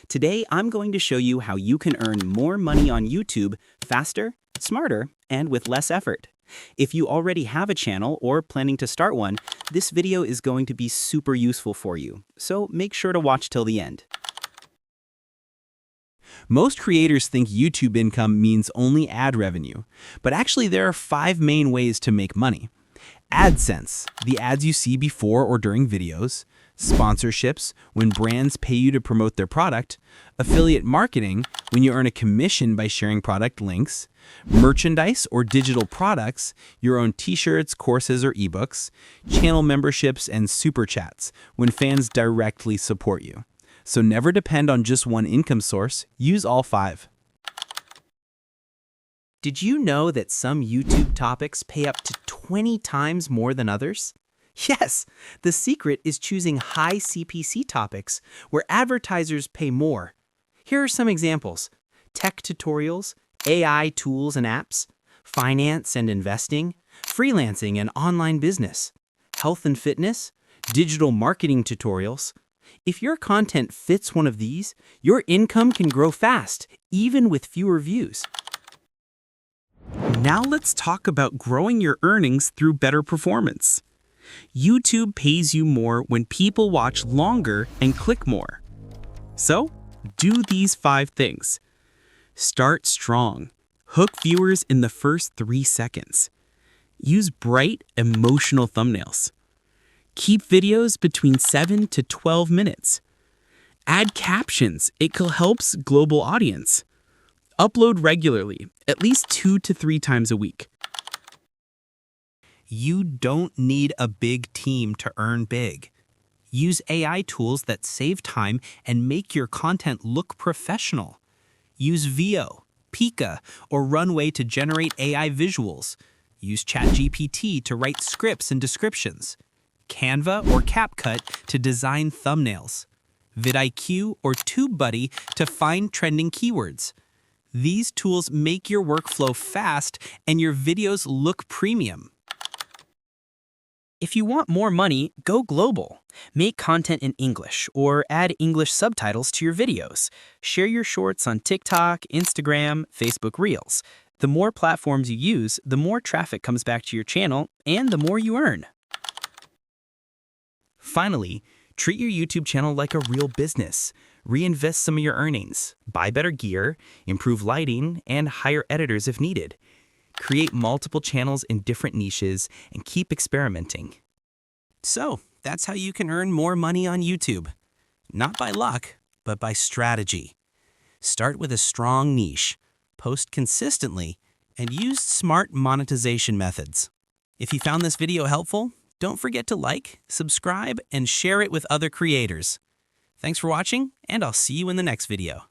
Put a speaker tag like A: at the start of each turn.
A: Today, I'm going to show you how you can earn more money on YouTube faster, smarter, and with less effort. If you already have a channel or planning to start one, this video is going to be super useful for you, so make sure to watch till the end. Most creators think YouTube income means only ad revenue, but actually there are 5 main ways to make money. AdSense, the ads you see before or during videos. Sponsorships, when brands pay you to promote their product. Affiliate marketing, when you earn a commission by sharing product links. Merchandise or digital products, your own t-shirts, courses, or ebooks. Channel memberships and super chats, when fans directly support you. So never depend on just one income source, use all 5. Did you know that some YouTube topics pay up to 20 times more than others? Yes, the secret is choosing high CPC topics where advertisers pay more. Here are some examples: tech tutorials, AI tools and apps, finance and investing, freelancing and online business, health and fitness, digital marketing tutorials. If your content fits one of these, your income can grow fast, even with fewer views. Now let's talk about growing your earnings through better performance. YouTube pays you more when people watch longer and click more. So, do these 5 things. Start strong. Hook viewers in the first 3 seconds. Use bright, emotional thumbnails. Keep videos between 7 to 12 minutes. Add captions. It helps global audience. Upload regularly, at least 2 to 3 times a week. You don't need a big team to earn big. Use AI tools that save time and make your content look professional. Use Veo, Pika, or Runway to generate AI visuals. Use ChatGPT to write scripts and descriptions. Canva or CapCut to design thumbnails. vidIQ or TubeBuddy to find trending keywords. These tools make your workflow fast and your videos look premium. If you want more money, go global. Make content in English or add English subtitles to your videos. Share your shorts on TikTok, Instagram, Facebook Reels. The more platforms you use, the more traffic comes back to your channel and the more you earn. Finally, treat your YouTube channel like a real business. Reinvest some of your earnings, buy better gear, improve lighting, and hire editors if needed. Create multiple channels in different niches and keep experimenting. So, that's how you can earn more money on YouTube. Not by luck, but by strategy. Start with a strong niche, post consistently, and use smart monetization methods. If you found this video helpful, don't forget to like, subscribe, and share it with other creators. Thanks for watching, and I'll see you in the next video.